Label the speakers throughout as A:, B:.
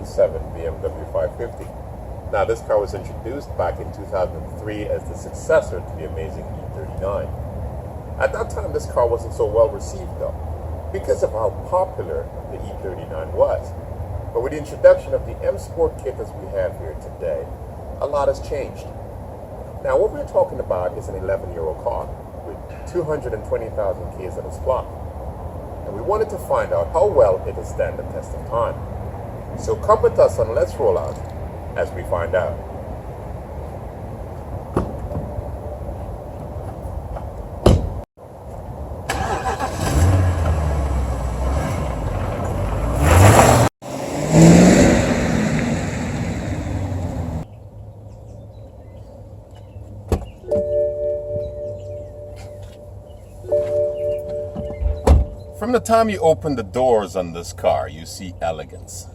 A: 2007 BMW 550. Now, this car was introduced back in 2003 as the successor to the amazing E39. At that time, this car wasn't so well received though, because of how popular the E39 was. But with the introduction of the M Sport kit as we have here today, a lot has changed. Now, what we're talking about is an 11-year-old car with 220,000 Ks on its clock. And we wanted to find out how well it will stand the test of time. So come with us and let's roll out as we find out. From the time you open the doors on this car, you see elegance.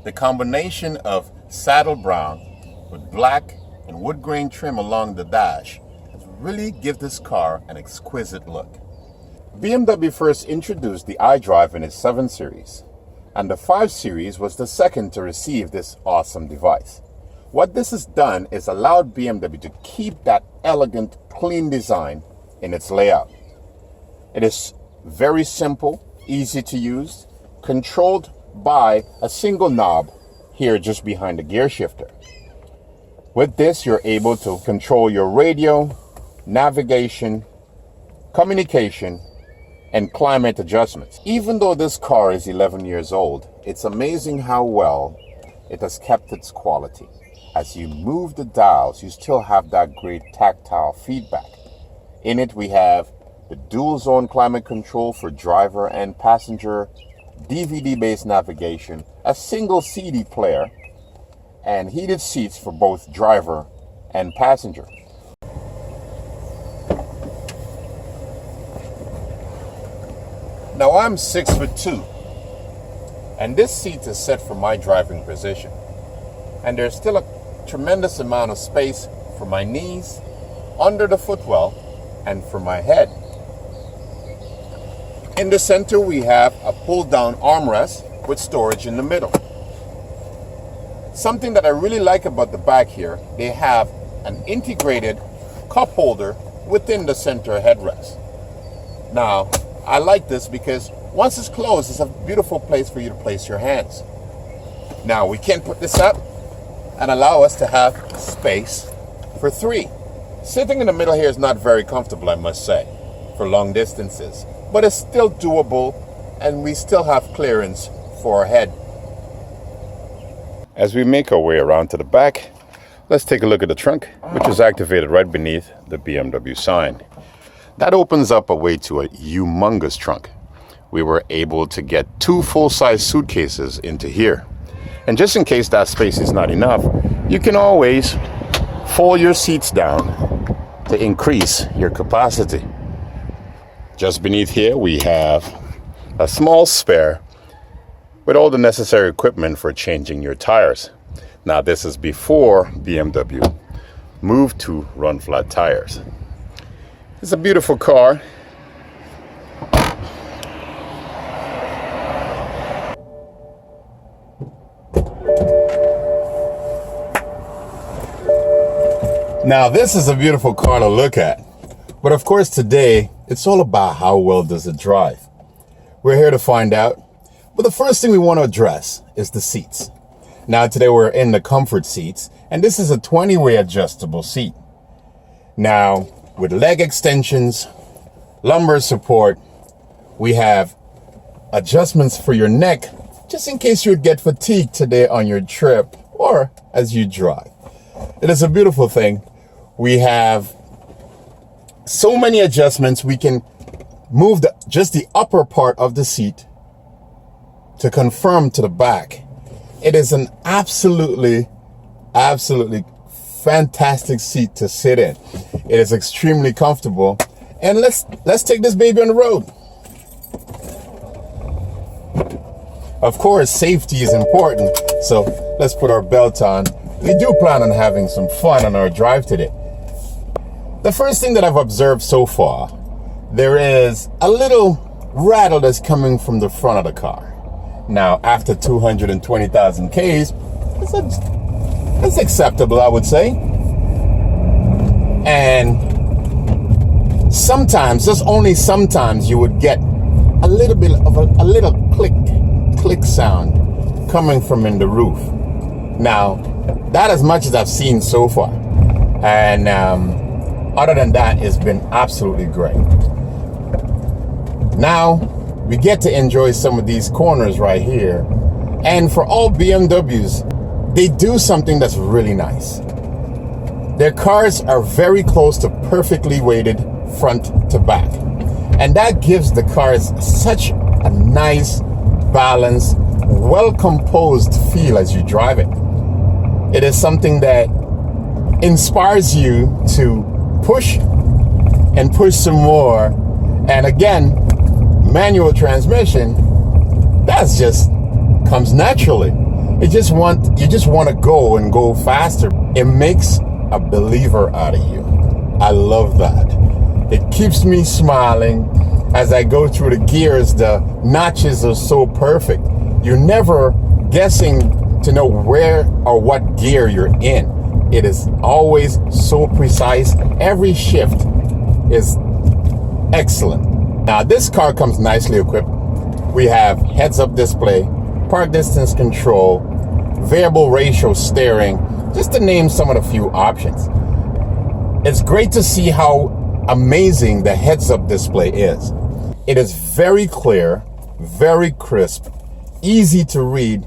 A: The combination of saddle brown with black and wood grain trim along the dash really give this car an exquisite look. BMW first introduced the iDrive in its 7 Series, and the 5 Series was the second to receive this awesome device. What this has done is allowed BMW to keep that elegant, clean design in its layout. It is very simple, easy to use, controlled by a single knob here just behind the gear shifter. With this, you're able to control your radio, navigation, communication, and climate adjustments. Even though this car is 11 years old, it's amazing how well it has kept its quality. As you move the dials, you still have that great tactile feedback. In it, we have the dual zone climate control for driver and passenger, DVD-based navigation, a single CD player, and heated seats for both driver and passenger. Now I'm 6'2", and this seat is set for my driving position. And there's still a tremendous amount of space for my knees, under the footwell, and for my head. In the center, we have a pull-down armrest with storage in the middle. Something that I really like about the back here, they have an integrated cup holder within the center headrest. Now, I like this because once it's closed, it's a beautiful place for you to place your hands. Now, we can put this up and allow us to have space for 3. Sitting in the middle here is not very comfortable, I must say, for long distances. But it's still doable, and we still have clearance for our head. As we make our way around to the back, let's take a look at the trunk, which is activated right beneath the BMW sign. That opens up a way to a humongous trunk. We were able to get 2 full-size suitcases into here. And just in case that space is not enough, you can always fold your seats down to increase your capacity. Just beneath here, we have a small spare with all the necessary equipment for changing your tires. Now, this is before BMW moved to run flat tires. It's a beautiful car. Now, this is a beautiful car to look at. But of course, today, it's all about how well does it drive. We're here to find out. But the first thing we want to address is the seats. Now, today we're in the comfort seats, and this is a 20-way adjustable seat. Now, with leg extensions, lumbar support, we have adjustments for your neck, just in case you would get fatigued today on your trip or as you drive. It is a beautiful thing. We have so many adjustments. We can move just the upper part of the seat to confirm to the back. It is an absolutely fantastic seat to sit in. It is extremely comfortable. And let's take this baby on the road. Of course, safety is important, so let's put our belt on. We do plan on having some fun on our drive today. The first thing that I've observed so far, there is a little rattle that's coming from the front of the car. Now, after 220,000 Ks, it's acceptable, I would say. And sometimes, just only sometimes, you would get a little bit of a little click sound coming from in the roof. Now, that as much as I've seen so far. And other than that, it's been absolutely great. Now, we get to enjoy some of these corners right here. And for all BMWs, they do something that's really nice. Their cars are very close to perfectly weighted front to back. And that gives the cars such a nice, balanced, well-composed feel as you drive it. It is something that inspires you to push and push some more. And again, manual transmission, that's just comes naturally. You just want to go and go faster. It makes a believer out of you. I love that. It keeps me smiling as I go through the gears. The notches are so perfect. You're never guessing to know where or what gear you're in. It is always so precise. Every shift is excellent. Now, this car comes nicely equipped. We have heads-up display, park distance control, variable ratio steering, just to name some of the few options. It's great to see how amazing the heads-up display is. It is very clear, very crisp, easy to read.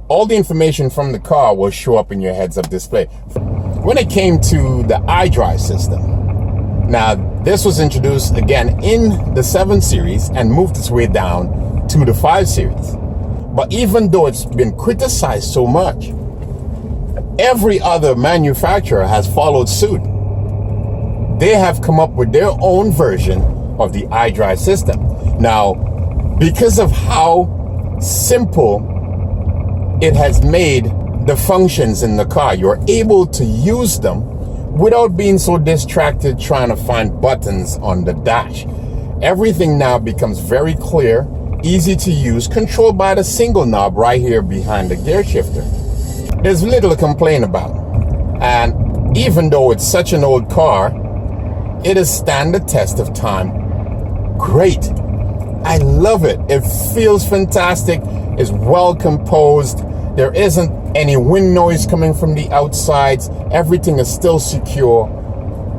A: All the information from the car will show up in your heads-up display. When it came to the Idrive system, now this was introduced again in the 7 Series and moved its way down to the 5 Series. But even though it's been criticized so much, every other manufacturer has followed suit. They have come up with their own version of the Idrive system. Now, because of how simple it has made the functions in the car, you're able to use them without being so distracted trying to find buttons on the dash. Everything now becomes very clear, easy to use, controlled by the single knob right here behind the gear shifter. There's little to complain about. And even though it's such an old car, it has stand the test of time. Great. I love it. It feels fantastic. It's well composed. There isn't any wind noise coming from the outsides. Everything is still secure.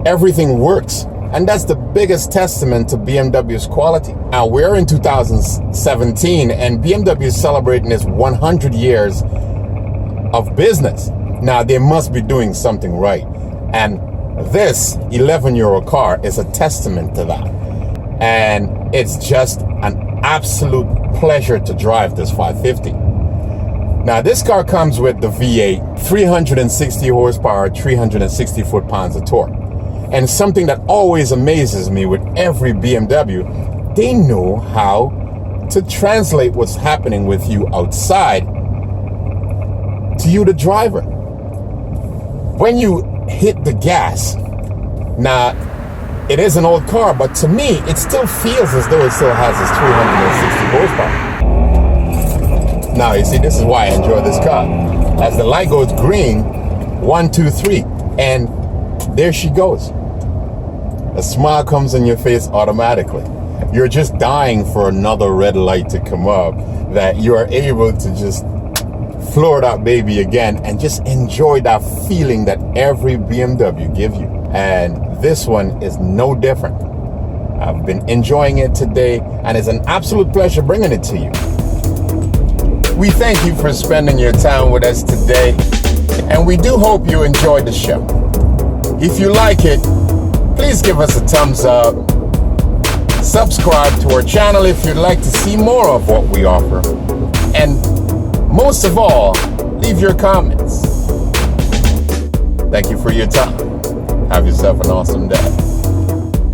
A: Everything works. And that's the biggest testament to BMW's quality. Now, we're in 2017 and BMW is celebrating its 100 years of business. Now, they must be doing something right. And this 11-year-old car is a testament to that. And it's just an absolute pleasure to drive this 550. Now, this car comes with the V8, 360 horsepower, 360 foot-pounds of torque. And something that always amazes me with every BMW, they know how to translate what's happening with you outside to you, the driver. When you hit the gas, now, it is an old car, but to me, it still feels as though it still has its 360 horsepower. Now, you see, this is why I enjoy this car. As the light goes green, 1, 2, 3, and there she goes. A smile comes on your face automatically. You're just dying for another red light to come up, that you are able to just floor that baby again and just enjoy that feeling that every BMW gives you. And this one is no different. I've been enjoying it today, and it's an absolute pleasure bringing it to you. We thank you for spending your time with us today, and we do hope you enjoyed the show. If you like it, please give us a thumbs up. Subscribe to our channel if you'd like to see more of what we offer. And most of all, leave your comments. Thank you for your time. Have yourself an awesome day.